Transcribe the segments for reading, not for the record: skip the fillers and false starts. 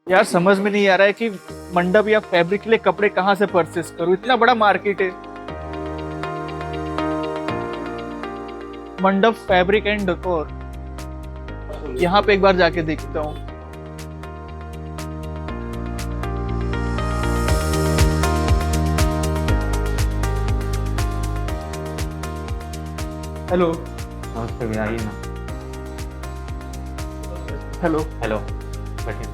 यार समझ में नहीं आ रहा है कि मंडप या फैब्रिक के लिए कपड़े कहाँ से परचेस करूँ। इतना बड़ा मार्केट है। मंडप फैब्रिक एंड डेकोर, यहाँ पे एक बार जाके देखता हूँ। हेलो। नमस्ते भैया, आइए ना। हेलो। हेलो, बैठिए।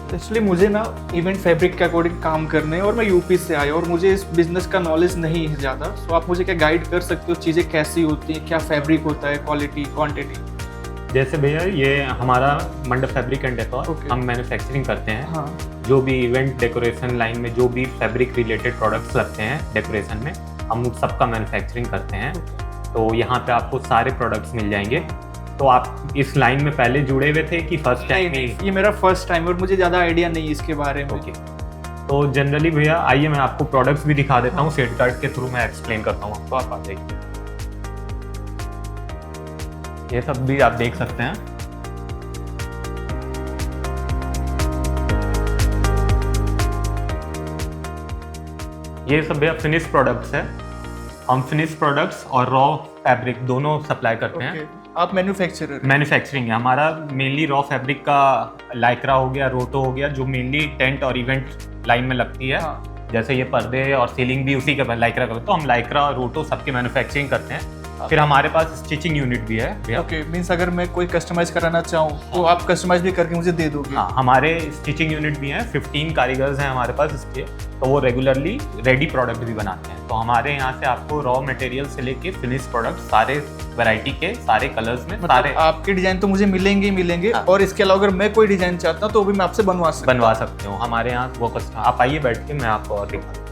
एक्चुअली मुझे ना इवेंट फैब्रिक के अकॉर्डिंग काम करने हैं और मैं यूपी से आया और मुझे इस बिजनेस का नॉलेज नहीं है ज़्यादा। सो आप मुझे क्या गाइड कर सकते हो, चीज़ें कैसी होती हैं, क्या फैब्रिक होता है, क्वालिटी क्वांटिटी? जैसे भैया, ये हमारा मंडप फैब्रिक एंड डेकोर, Okay. हम मैन्युफैक्चरिंग करते हैं। हाँ। जो भी इवेंट डेकोरेशन लाइन में जो भी फैब्रिक रिलेटेड प्रोडक्ट्स लगते हैं डेकोरेशन में, हम उन सबका मैन्युफैक्चरिंग करते हैं। तो यहाँ पे आपको सारे प्रोडक्ट्स मिल जाएंगे। तो आप इस लाइन में पहले जुड़े हुए थे कि फर्स्ट टाइम ही? ये मेरा फर्स्ट टाइम और मुझे ज़्यादा आइडिया नहीं है इसके बारे में। ओके, तो जनरली भैया आइए, मैं आपको प्रोडक्ट्स भी दिखा देता हूँ। सेट कार्ड के थ्रू मैं एक्सप्लेन करता हूँ आपको। आप आ जाइए, ये सब भी आप देख सकते हैं। ये सब भैया फिनिश प्रोडक्ट्स है। हम फिनिश प्रोडक्ट्स और रॉ फैब्रिक दोनों सप्लाई करते हैं। आप मैन्युफैक्चरर? मैन्युफैक्चरिंग है हमारा। मेनली रॉ फैब्रिक का लाइक्रा हो गया, रोटो हो गया, जो मेनली टेंट और इवेंट लाइन में लगती है। हाँ। जैसे ये पर्दे और सीलिंग भी उसी के लाइक्रा का, तो हम लाइक्रा और रोटो सबकी मैन्युफैक्चरिंग करते हैं। फिर हमारे पास स्टिचिंग यूनिट भी है भैया। ओके, मींस अगर मैं कोई कस्टमाइज कराना चाहूँ तो आप कस्टमाइज भी करके मुझे दे दोगे? हाँ, हमारे स्टिचिंग यूनिट भी हैं। 15 कारीगर्स हैं हमारे पास इसके, तो वो रेगुलरली रेडी प्रोडक्ट भी बनाते हैं। तो हमारे यहाँ से आपको रॉ मटेरियल से लेके फिनिश प्रोडक्ट सारे वैरायटी के, सारे कलर्स में, सारे आपके डिजाइन तो मुझे मिलेंगे ही मिलेंगे। हाँ। और इसके अलावा अगर मैं कोई डिजाइन चाहता हूँ तो वो भी मैं आपसे बनवा सकते हो। हमारे यहाँ वो कस्टमर, आप आइए बैठ के, मैं आपको और दिखाता हूँ।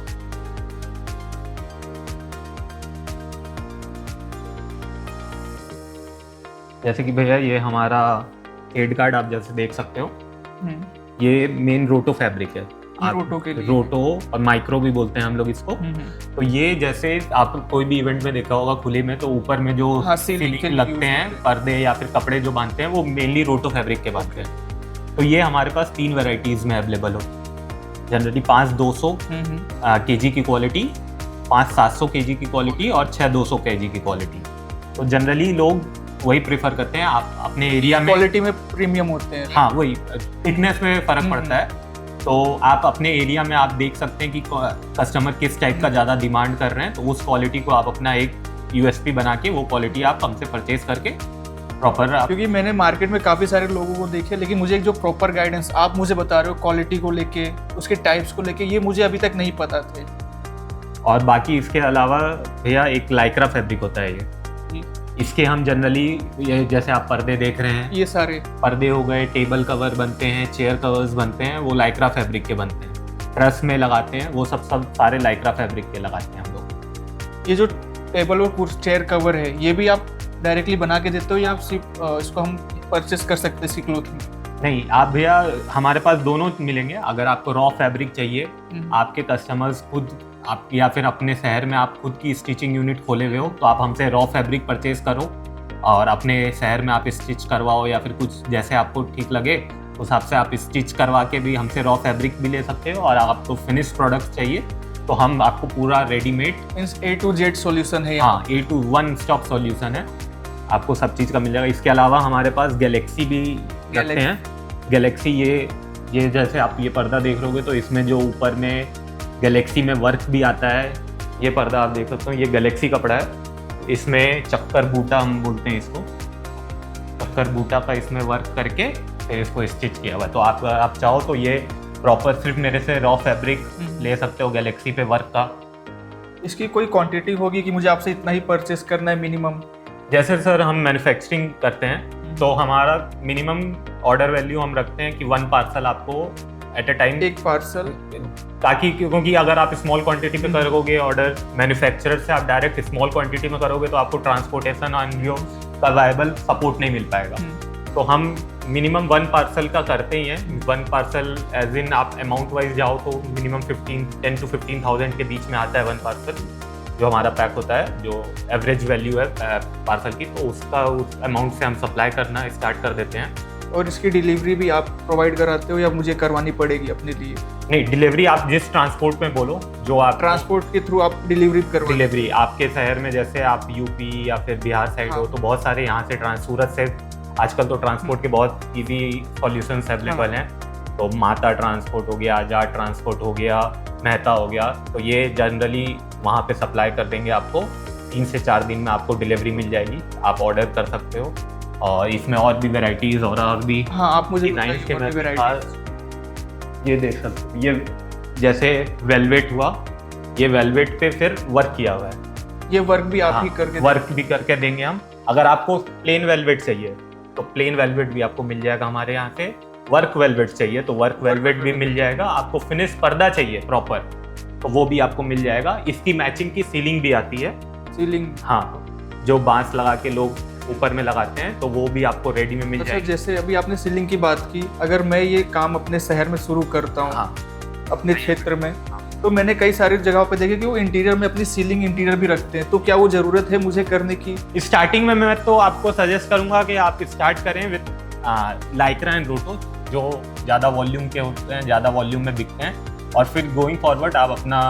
जैसे कि भैया, ये हमारा हेड कार्ड आप जैसे देख सकते हो, ये मेन रोटो फैब्रिक है। रोटो के लिए? रोटो और माइक्रो भी बोलते हैं हम लोग इसको। तो ये जैसे आप कोई भी इवेंट में देखा होगा खुले में, तो ऊपर में जो सीलिंग लगते हैं पर्दे या फिर कपड़े जो बांधते हैं, वो मेनली रोटो फैब्रिक के बांधते हैं। तो ये हमारे पास 3 वेराइटीज में अवेलेबल हो। जनरली 5-200 kg की क्वालिटी, 5-700 kg की क्वालिटी और 6-200 kg की क्वालिटी। तो जनरली लोग वही प्रेफर करते हैं। आप अपने एरिया में क्वालिटी में प्रीमियम होते हैं। हाँ, वही थिकनेस में फर्क पड़ता है। तो आप अपने एरिया में आप देख सकते हैं कि कस्टमर किस टाइप का ज़्यादा डिमांड कर रहे हैं, तो उस क्वालिटी को आप अपना एक यूएसपी बना के वो क्वालिटी आप हमसे परचेज करके प्रॉपर क्योंकि मैंने मार्केट में काफ़ी सारे लोगों को देखे, लेकिन मुझे एक जो प्रॉपर गाइडेंस आप मुझे बता रहे हो क्वालिटी को लेके, उसके टाइप्स को लेके, ये मुझे अभी तक नहीं पता थे। और बाकी इसके अलावा भैया एक लाइक्रा फैब्रिक होता है ये। इसके हम जनरली, ये जैसे आप पर्दे देख रहे हैं, ये सारे पर्दे हो गए, टेबल कवर बनते हैं, चेयर कवर्स बनते हैं, वो लाइक्रा फैब्रिक के बनते हैं। ट्रस में लगाते हैं, वो सब सारे लाइक्रा फैब्रिक के लगाते हैं हम लोग। ये जो टेबल और चेयर कवर है, ये भी आप डायरेक्टली बना के देते हो या आप सिर्फ इसको हम परचेस कर सकते हैं इसकी क्लोथ में? नहीं, आप भैया हमारे पास दोनों मिलेंगे। अगर आपको रॉ फैब्रिक चाहिए, आपके कस्टमर्स खुद आप या फिर अपने शहर में आप खुद की स्टिचिंग यूनिट खोले हुए हो, तो आप हमसे रॉ फैब्रिक परचेज करो और अपने शहर में आप स्टिच करवाओ, या फिर कुछ जैसे आपको ठीक लगे उस हिसाब से आप स्टिच करवा के भी हमसे रॉ फैब्रिक भी ले सकते हो। और आपको फिनिश प्रोडक्ट चाहिए तो हम आपको पूरा readymade means A to Z solution है। हाँ, A to 1 स्टॉप सॉल्यूशन है, आपको सब चीज़ का मिल जाएगा। इसके अलावा हमारे पास गैलेक्सी भी रखते हैं। गैलेक्सी, ये जैसे आप ये पर्दा देख रहोगे तो इसमें जो ऊपर में गैलेक्सी में वर्क भी आता है। ये पर्दा आप देख सकते हो, ये गैलेक्सी कपड़ा है। इसमें चक्कर बूटा हम बोलते हैं इसको, चक्कर बूटा का इसमें वर्क करके फिर इसको स्टिच किया हुआ। तो आप चाहो तो ये प्रॉपर सिर्फ मेरे से रॉ फैब्रिक ले सकते हो गैलेक्सी पे वर्क का। इसकी कोई क्वांटिटी होगी कि मुझे आपसे इतना ही परचेस करना है मिनिमम? जैसे सर हम मैन्युफैक्चरिंग करते हैं, तो हमारा मिनिमम ऑर्डर वैल्यू हम रखते हैं कि 1 पार्सल आपको एट अ टाइम, एक पार्सल, ताकि क्योंकि अगर आप स्मॉल क्वांटिटी पे करोगे ऑर्डर मैन्युफैक्चरर से, आप डायरेक्ट स्मॉल क्वांटिटी में करोगे तो आपको ट्रांसपोर्टेशन एनजीओ का वायबल सपोर्ट नहीं मिल पाएगा। तो हम मिनिमम 1 पार्सल का करते ही हैं। 1 पार्सल एज इन आप अमाउंट वाइज जाओ तो मिनिमम 10 to 15,000 के बीच में आता है 1 पार्सल, जो हमारा पैक होता है, जो एवरेज वैल्यू है पार्सल की। तो उस अमाउंट से हम सप्लाई करना स्टार्ट कर देते हैं। और इसकी डिलीवरी भी आप प्रोवाइड कराते हो या मुझे करवानी पड़ेगी अपने लिए? नहीं, डिलीवरी आप जिस ट्रांसपोर्ट में बोलो, जो आप ट्रांसपोर्ट के थ्रू आप डिलीवरी करवा? डिलीवरी आपके शहर में, जैसे आप यूपी या फिर बिहार साइड हो, तो बहुत सारे यहाँ से सूरत से आजकल तो ट्रांसपोर्ट के बहुत ईजी सॉल्यूशंस अवेलेबल हैं। तो माता ट्रांसपोर्ट हो गया, आजाद ट्रांसपोर्ट हो गया, मेहता हो गया, तो ये जनरली वहाँ पे सप्लाई कर देंगे आपको। 3 से 4 दिन में आपको डिलीवरी मिल जाएगी, आप ऑर्डर कर सकते हो। और इसमें और भी वेराइटीज और भी आप मुझे डिजाइन के ये देख सकते हो। ये जैसे वेलवेट हुआ, ये वेलवेट पे फिर वर्क किया हुआ है। ये वर्क भी आप ही करके वर्क भी करके देंगे हम। अगर आपको प्लेन वेलवेट चाहिए तो प्लेन वेलवेट भी आपको मिल जाएगा हमारे यहाँ से। वर्क वेलवेट चाहिए तो वर्क वेलवेट भी मिल जाएगा। आपको फिनिश पर्दा चाहिए प्रॉपर तो वो भी आपको मिल जाएगा। इसकी मैचिंग की सीलिंग भी आती है। सीलिंग? हाँ, जो बांस लगा के लोग ऊपर में लगाते हैं तो वो भी आपको रेडी में मिल जाएगी। जैसे अभी आपने सीलिंग की बात की, अगर मैं ये काम अपने शहर में शुरू करता हूँ, अपने क्षेत्र में, तो मैंने कई सारी जगहों पे देखे कि वो इंटीरियर में अपनी सीलिंग इंटीरियर भी रखते हैं। तो क्या वो जरूरत है मुझे करने की? स्टार्टिंग में मैं तो आपको सजेस्ट करूंगा कि आप स्टार्ट करें विद लाइक्रा एंड रोटो, जो ज़्यादा वॉल्यूम के होते हैं, ज़्यादा वॉल्यूम में बिकते हैं। और फिर गोइंग फॉरवर्ड आप अपना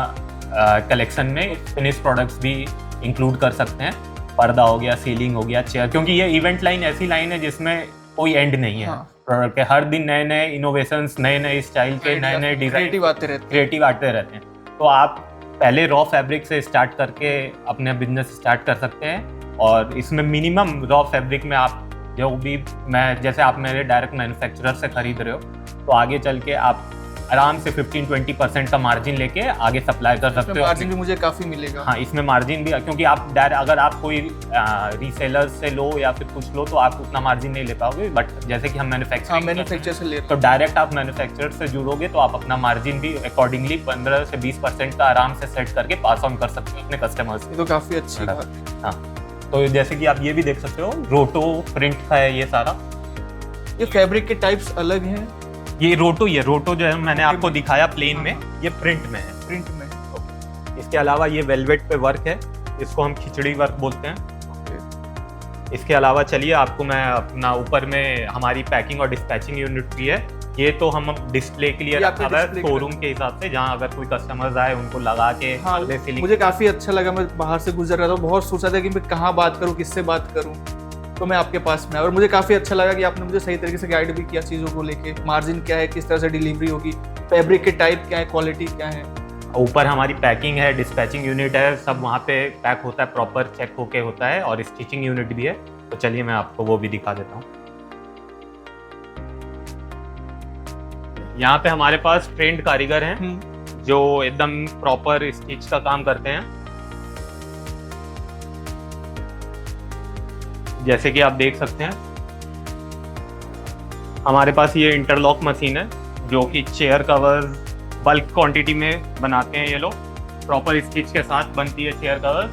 कलेक्शन में फिनिश प्रोडक्ट्स भी इंक्लूड कर सकते हैं। पर्दा हो गया, सीलिंग हो गया, चेयर, क्योंकि ये इवेंट लाइन ऐसी लाइन है जिसमें कोई एंड नहीं है। प्रोडक्ट के हर दिन नए नए इनोवेशंस, नए नए स्टाइल के, नए नए डिजाइन क्रिएटिव आते रहते हैं। तो आप पहले रॉ फैब्रिक से स्टार्ट करके अपने बिजनेस स्टार्ट कर सकते हैं। और इसमें मिनिमम रॉ फैब्रिक में आप जो भी, मैं जैसे आप मेरे डायरेक्ट मैन्युफैक्चरर से खरीद रहे हो तो आगे चल के आप आराम से 15-20% का मार्जिन लेके आगे सप्लाई कर सकते हो। मार्जिन भी मुझे काफी मिलेगा। हाँ, इसमें मार्जिन भी, क्योंकि आप डायरेक्ट अगर आप कोई रीसेलर से लो या फिर कुछ लो तो आप उतना मार्जिन नहीं ले पाओगे। बट जैसे कि हम मैन्युफैक्चर से ले, तो डायरेक्ट आप मैन्युफैक्चरर से जुड़ोगे तो आप अपना मार्जिन भी अकॉर्डिंगली 15 से 20% का आराम से सेट करके पास ऑन कर सकते हो अपने कस्टमर्स। ये तो काफी अच्छी बात है। हाँ, तो जैसे कि आप ये भी देख सकते हो, रोटो प्रिंट का है ये सारा। ये फैब्रिक के टाइप्स अलग हैं? ये रोटो जो है मैंने आपको दिखाया प्लेन में, ये प्रिंट में है। प्रिंट में। इसके अलावा ये वेलवेट पे वर्क है, इसको हम खिचड़ी वर्क बोलते हैं। इसके अलावा चलिए आपको मैं अपना ऊपर में हमारी पैकिंग और डिस्पैचिंग यूनिट भी है। ये तो हम डिस्प्ले के लिए रखा हुआ है शोरूम के हिसाब से, जहाँ अगर कोई कस्टमर्स आए उनको लगा के। हाँ, मुझे काफी अच्छा लगा। मैं बाहर से गुजर रहा था, बहुत सोचा था कि मैं कहाँ बात करूँ, किससे बात करूँ, तो मैं आपके पास में आया और मुझे काफ़ी अच्छा लगा कि आपने मुझे सही तरीके से गाइड भी किया चीज़ों को लेके। मार्जिन क्या है, किस तरह से डिलीवरी होगी, फैब्रिक के टाइप क्या है, क्वालिटी क्या है। ऊपर हमारी पैकिंग है, डिस्पैचिंग यूनिट है, सब वहाँ पे पैक होता है, प्रॉपर चेक होके होता है। और स्टिचिंग यूनिट भी है। तो चलिए मैं आपको वो भी दिखा देता हूँ। यहाँ पे हमारे पास ट्रेंड कारीगर हैं जो एकदम प्रॉपर स्टिच का काम करते हैं। जैसे कि आप देख सकते हैं हमारे पास ये इंटरलॉक मशीन है जो कि चेयर कवर बल्क क्वांटिटी में बनाते हैं। ये लोग प्रॉपर स्टिच के साथ बनती है चेयर कवर।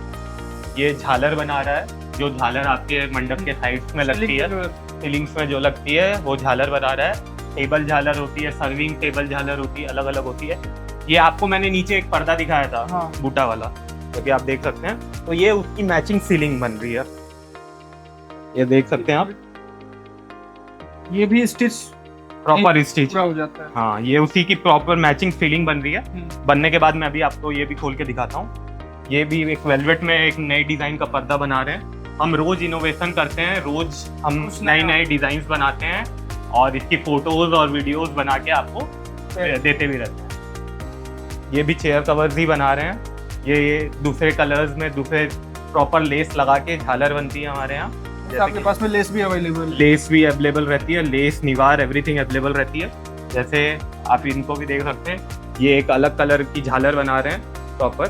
ये झालर बना रहा है, जो झालर आपके मंडप के साइड्स में लगती है, सीलिंग्स में जो लगती है वो झालर बना रहा है। टेबल झालर होती है, सर्विंग टेबल झालर होती है, अलग अलग होती है। ये आपको मैंने नीचे एक पर्दा दिखाया था, बूटा वाला, जो कि आप देख सकते हैं। तो ये उसकी मैचिंग सीलिंग बन रही है, ये देख सकते हैं आप। ये भी स्टिच प्रॉपर स्टिच हो जाता है। हाँ, ये उसी की प्रॉपर मैचिंग फीलिंग बन रही है। बनने के बाद मैं अभी आपको ये भी खोल के दिखाता हूँ। ये भी एक वेलवेट में एक नए डिजाइन का पर्दा बना रहे हैं। हम रोज इनोवेशन करते हैं, रोज हम नए नए डिजाइन बनाते हैं और इसकी फोटोज और वीडियोस बना के आपको देते भी रहते हैं। ये भी चेयर कवर्स ही बना रहे हैं। ये दूसरे कलर्स में दूसरे प्रॉपर लेस लगा के झालर बनती है हमारे यहाँ। आपके पास में लेस भी अवेलेबल? लेस भी अवेलेबल रहती है, लेस निवार एवरीथिंग अवेलेबल रहती है। जैसे आप इनको भी देख सकते हैं, ये एक अलग कलर की झालर बना रहे हैं प्रॉपर।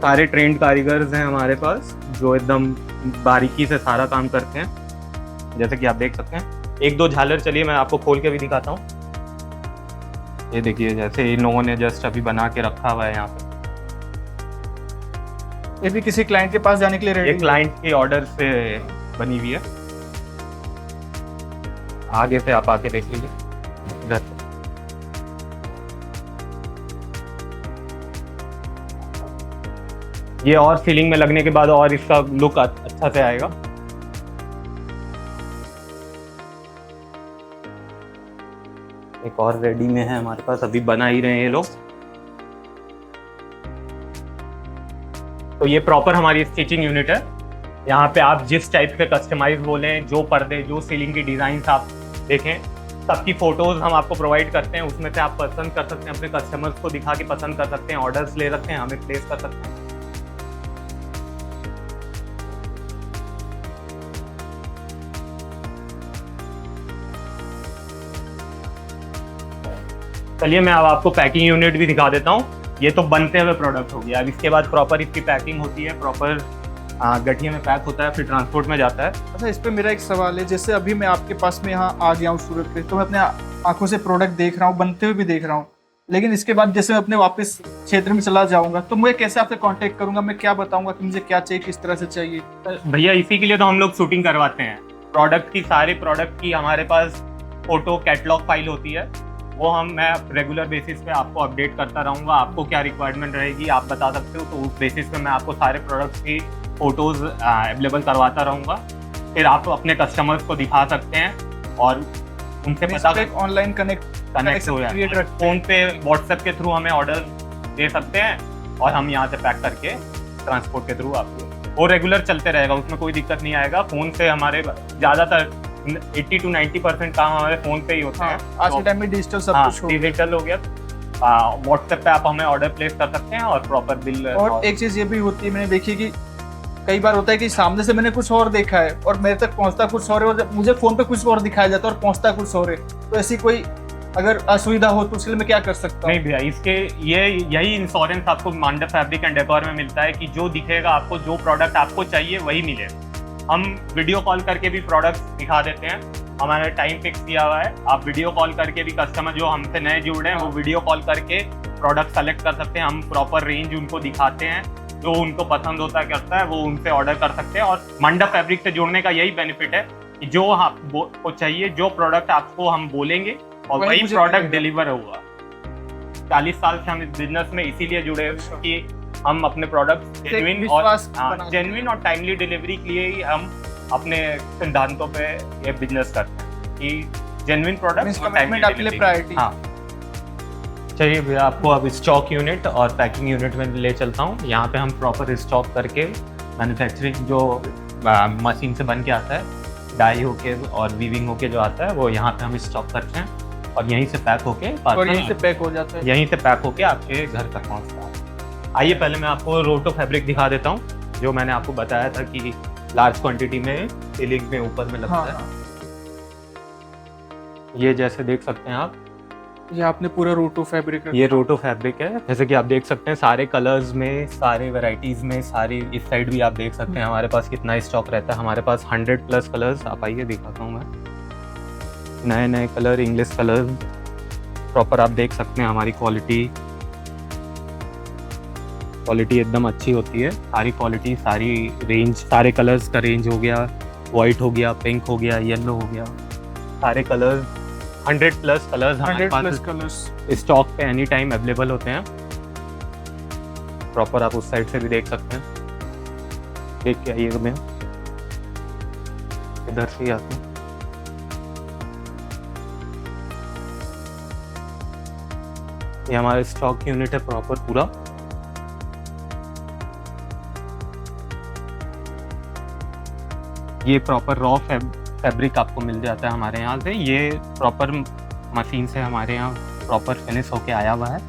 सारे ट्रेंड कारीगर्स हैं हमारे पास जो एकदम बारीकी से सारा काम करते हैं, जैसे कि आप देख सकते हैं। एक दो झालर चलिए मैं आपको खोल के भी दिखाता हूँ। ये देखिए, जैसे इन लोगों ने जस्ट अभी बना के रखा हुआ है यहाँ पे। ये भी किसी क्लाइंट के पास जाने के लिए रेडी? एक क्लाइंट के ऑर्डर से बनी हुई है। आगे से आप आके देख लीजिए इधर। ये और सीलिंग में लगने के बाद और इसका लुक अच्छा से आएगा। एक और रेडी में है हमारे पास, अभी बना ही रहे हैं ये लोग। तो ये प्रॉपर हमारी स्टिचिंग यूनिट है। यहाँ पे आप जिस टाइप के कस्टमाइज बोलें, जो पर्दे, जो सीलिंग की डिजाइन आप देखें, सबकी फोटोज हम आपको प्रोवाइड करते हैं। उसमें से आप पसंद कर सकते हैं, अपने कस्टमर्स को दिखा के पसंद कर सकते हैं, ऑर्डर्स ले सकते हैं, हमें प्लेस कर सकते हैं। चलिए मैं अब आपको पैकिंग यूनिट भी दिखा देता हूँ। ये तो बनते हुए प्रोडक्ट हो गया। अब इसके बाद प्रॉपर इसकी पैकिंग होती है, प्रॉपर गठिया में पैक होता है, फिर ट्रांसपोर्ट में जाता है। अच्छा, इस पे मेरा एक सवाल है, जैसे अभी मैं आपके पास में यहाँ आ गया हूँ सूरत पे, तो मैं अपने आंखों से प्रोडक्ट देख रहा हूँ, बनते हुए भी देख रहा हूँ, लेकिन इसके बाद जैसे मैं अपने वापस क्षेत्र में चला जाऊंगा तो मैं कैसे आपसे कांटेक्ट करूंगा? मैं क्या बताऊंगा कि मुझे क्या चाहिए, किस तरह से चाहिए? भैया इसी के लिए तो हम लोग शूटिंग करवाते हैं। प्रोडक्ट की, सारे प्रोडक्ट की हमारे पास फोटो कैटलॉग फाइल होती है, वो मैं रेगुलर बेसिस पे आपको अपडेट करता रहूँगा। आपको क्या रिक्वायरमेंट रहेगी आप बता सकते हो, तो उस बेसिस पे मैं आपको सारे प्रोडक्ट्स की फ़ोटोज़ अवेलेबल करवाता रहूँगा। फिर आप अपने कस्टमर्स को दिखा सकते हैं और उनसे पता ऑनलाइन कनेक्ट हो जाए। फ़ोन पे व्हाट्सएप के थ्रू हमें ऑर्डर दे सकते हैं और हम यहाँ से पैक करके ट्रांसपोर्ट के थ्रू आपको, वो रेगुलर चलते रहेगा, उसमें कोई दिक्कत नहीं आएगा। फ़ोन से हमारे ज़्यादातर 80 to 90% काम हमारे फ़ोन पे ही होता है। आज के टाइम में डिजिटल सब कुछ डिजिटल हो गया। व्हाट्सएप पे आप हमें ऑर्डर प्लेस कर सकते हैं और प्रॉपर बिल। और एक चीज़ ये भी होती है, मैंने देखी कि कई बार होता है कि सामने से मैंने कुछ और देखा है और मेरे तक पहुंचता कुछ और है, और मुझे फ़ोन पे कुछ और दिखाया जाता है और पहुंचता कुछ और है। तो ऐसी कोई अगर असुविधा हो तो उसके लिए मैं क्या कर सकता हूँ? नहीं भैया, इसके यही इंश्योरेंस आपको मांडव फैब्रिक एंड डेकोर में मिलता है कि जो दिखेगा आपको, जो प्रोडक्ट आपको चाहिए वही मिलेगा। हम वीडियो कॉल करके भी प्रोडक्ट दिखा देते हैं, हमारा टाइम फिक्स किया हुआ है। आप वीडियो कॉल करके भी, कस्टमर जो हमसे नए जुड़ रहे हैं वो वीडियो कॉल करके प्रोडक्ट सेलेक्ट कर सकते हैं। हम प्रॉपर रेंज उनको दिखाते हैं, जो उनको पसंद होता है करता है वो उनसे ऑर्डर कर सकते हैं। और मांडव फैब्रिक से जुड़ने का यही बेनिफिट है कि जो आपको चाहिए, जो प्रोडक्ट आपको हम बोलेंगे और वही प्रोडक्ट डिलीवर होगा। 40 साल से हम इस बिजनेस में इसीलिए जुड़े हैं कि हम अपने प्रोडक्ट जेन्युइन और टाइमली डिलीवरी के लिए ही हम अपने सिद्धांतों पे ये बिजनेस करते हैं कि जेन्युइन प्रोडक्ट और टाइमली प्रायोरिटी। हाँ, चलिए भैया आपको अब स्टॉक यूनिट और पैकिंग यूनिट में ले चलता हूँ। यहाँ पे हम प्रॉपर स्टॉक करके मैन्युफैक्चरिंग जो मशीन से बन के आता है, डाई होके और वीविंग होके जो आता है, वो यहाँ पे हम स्टॉक करते हैं और यहीं से पैक होके यहीं से पैक हो जाता है, यहीं से पैक होके आपके घर तक पहुँचता है। आइए पहले मैं आपको रोटो फैब्रिक दिखा देता हूँ, जो मैंने आपको बताया था कि लार्ज क्वांटिटी में सीलिंग में ऊपर में लगता है। ये जैसे देख सकते हैं आप, ये आपने पूरा रोटो फैब्रिक, ये रोटो फैब्रिक है। जैसे कि आप देख सकते हैं सारे कलर्स में, सारे वैरायटीज में, सारी इस साइड भी आप देख सकते हैं हमारे पास कितना स्टॉक रहता है। हमारे पास 100+ कलर्स, आप आइए दिखाता हूँ मैं, नए नए कलर, इंग्लिश कलर, प्रॉपर आप देख सकते हैं। हमारी क्वालिटी एकदम अच्छी होती है। सारी क्वालिटी, सारी रेंज, सारे कलर्स का रेंज हो गया, वाइट हो गया, पिंक हो गया, येलो हो गया, सारे कलर्स 100+ कलर्स हमारे पास स्टॉक पे एनी टाइम अवेलेबल होते हैं। प्रॉपर आप उस साइड से भी देख सकते हैं, देख के आइएगा। मैं इधर से ही आता हूँ। ये हमारा स्टॉक यूनिट है प्रॉपर पूरा। ये प्रॉपर रॉ फैब्रिक आपको मिल जाता है हमारे यहाँ से। ये प्रॉपर मशीन से हमारे यहाँ प्रॉपर फिनिश होके आया हुआ है।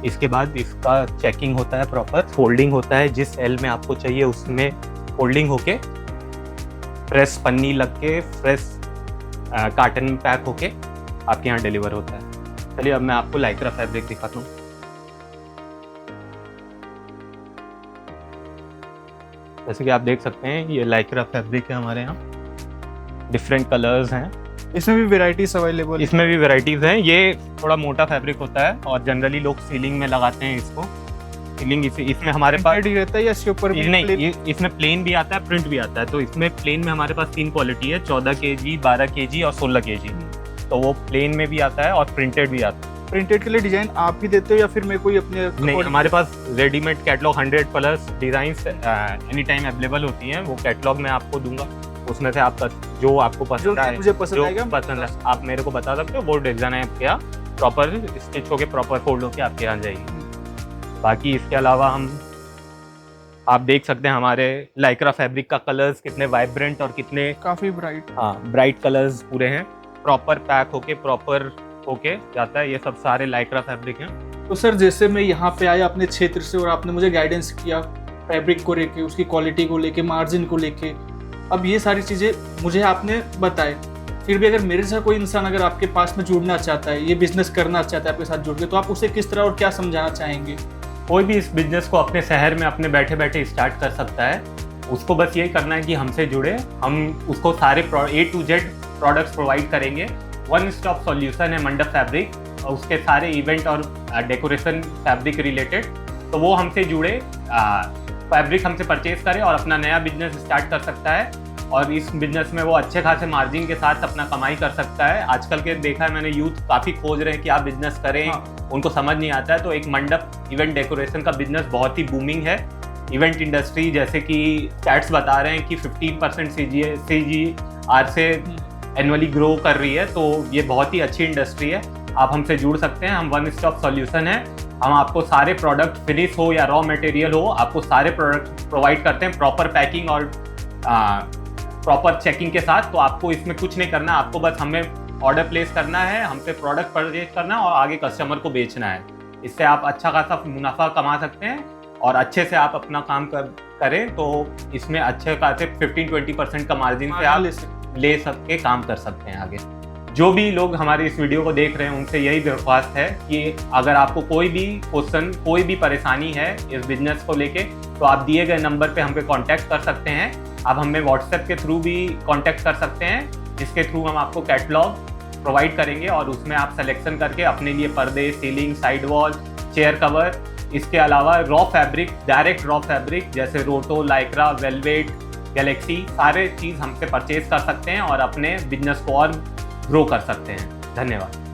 इसके बाद इसका चेकिंग होता है, प्रॉपर फोल्डिंग होता है, जिस एल में आपको चाहिए उसमें फोल्डिंग होके फ्रेश पन्नी लग के फ्रेश कार्टन में पैक होके आपके यहाँ डिलीवर होता है। चलिए अब मैं आपको लाइक्रा फैब्रिक दिखाता हूँ। जैसे कि आप देख सकते हैं ये लाइक्रा फैब्रिक है हमारे यहाँ, डिफरेंट कलर्स हैं। इसमें भी वेराइटीज अवेलेबल, इसमें भी वेराइटीज हैं। ये थोड़ा मोटा फैब्रिक होता है और जनरली लोग सीलिंग में लगाते हैं इसको। सीलिंग इसमें हमारे पास रहता है या इसके ऊपर नहीं, इसमें प्लेन भी आता है, प्रिंट भी आता है। तो इसमें प्लेन में हमारे पास 3 क्वालिटी है, 14 kg, 12 kg और 16 kg। तो वो प्लेन में भी आता है और प्रिंटेड भी आता है। प्रिंटेड के लिए डिजाइन आप ही देते हो या फिर मैं कोई अपने? नहीं, हमारे पास readymade catalogue 100+ designs any time available होती हैं। वो कैटलॉग मैं आपको दूंगा, उसमें से आप जो आपको पसंद आए, मुझे पसंद आएगा, पसंद है, आप मेरे को बता सकते हो। वो डिजाइन है क्या प्रॉपर स्टिच होके प्रॉपर फोल्ड होके आपके यहाँ जाएगी। बाकी इसके अलावा आप देख सकते हैं हमारे लाइक्रा फैब्रिक का कलर्स कितने वाइब्रेंट और कितने काफ़ी ब्राइट। हाँ ब्राइट कलर्स पूरे हैं, प्रॉपर पैक होके प्रॉपर होके जाता है। ये सब सारे लाइक्रा फैब्रिक हैं। तो सर जैसे मैं यहाँ पे आया अपने क्षेत्र से और आपने मुझे गाइडेंस किया फैब्रिक को लेके, उसकी क्वालिटी को लेके, मार्जिन को लेके, अब ये सारी चीज़ें मुझे आपने बताए, फिर भी अगर मेरे साथ कोई इंसान अगर आपके पास में जुड़ना चाहता है, ये बिजनेस करना चाहता है आपके साथ जुड़ के, तो आप उसे किस तरह और क्या समझाना चाहेंगे? कोई भी इस बिजनेस को अपने शहर में अपने बैठे बैठे स्टार्ट कर सकता है। उसको बस यही करना है कि हमसे जुड़े, हम उसको सारे A to Z products provide करेंगे। वन स्टॉप सॉल्यूशन है मंडप फैब्रिक, और उसके सारे इवेंट और डेकोरेशन फैब्रिक रिलेटेड। तो वो हमसे जुड़े, फैब्रिक हमसे परचेज करे और अपना नया बिजनेस स्टार्ट कर सकता है। और इस बिजनेस में वो अच्छे खासे मार्जिन के साथ अपना कमाई कर सकता है। आजकल के देखा है मैंने, यूथ काफ़ी खोज रहे हैं कि आप बिजनेस करें, उनको समझ नहीं आता है। तो एक मंडप इवेंट डेकोरेशन का बिजनेस बहुत ही बूमिंग है। इवेंट इंडस्ट्री जैसे कि स्टैट्स बता रहे हैं कि 15% CAGR से एनुअली ग्रो कर रही है। तो ये बहुत ही अच्छी इंडस्ट्री है, आप हमसे जुड़ सकते हैं। हम वन स्टॉप सॉल्यूशन है, हम आपको सारे प्रोडक्ट फिनिश हो या रॉ मटेरियल हो, आपको सारे प्रोडक्ट प्रोवाइड करते हैं प्रॉपर पैकिंग और प्रॉपर चेकिंग के साथ। तो आपको इसमें कुछ नहीं करना, आपको बस हमें ऑर्डर प्लेस करना है, हमसे प्रोडक्ट परचेज करना है और आगे कस्टमर को बेचना है। इससे आप अच्छा खासा मुनाफा कमा सकते हैं और अच्छे से आप अपना काम करें तो इसमें अच्छे खासे 15-20% का मार्जिन से आप ले सकते काम कर सकते हैं आगे। जो भी लोग हमारे इस वीडियो को देख रहे हैं उनसे यही दरख्वास्त है कि अगर आपको कोई भी क्वेश्चन, कोई भी परेशानी है इस बिजनेस को लेके, तो आप दिए गए नंबर पे हम पे कांटेक्ट कर सकते हैं। आप हमें व्हाट्सएप के थ्रू भी कांटेक्ट कर सकते हैं, जिसके थ्रू हम आपको कैटलॉग प्रोवाइड करेंगे और उसमें आप सिलेक्शन करके अपने लिए पर्दे, ceiling, side wall, chair cover, इसके अलावा raw fabric, direct raw fabric जैसे रोटो, लाइक्रा, वेलवेट, गैलेक्सी, सारे चीज़ हमसे परचेज कर सकते हैं और अपने बिजनेस को और ग्रो कर सकते हैं। धन्यवाद।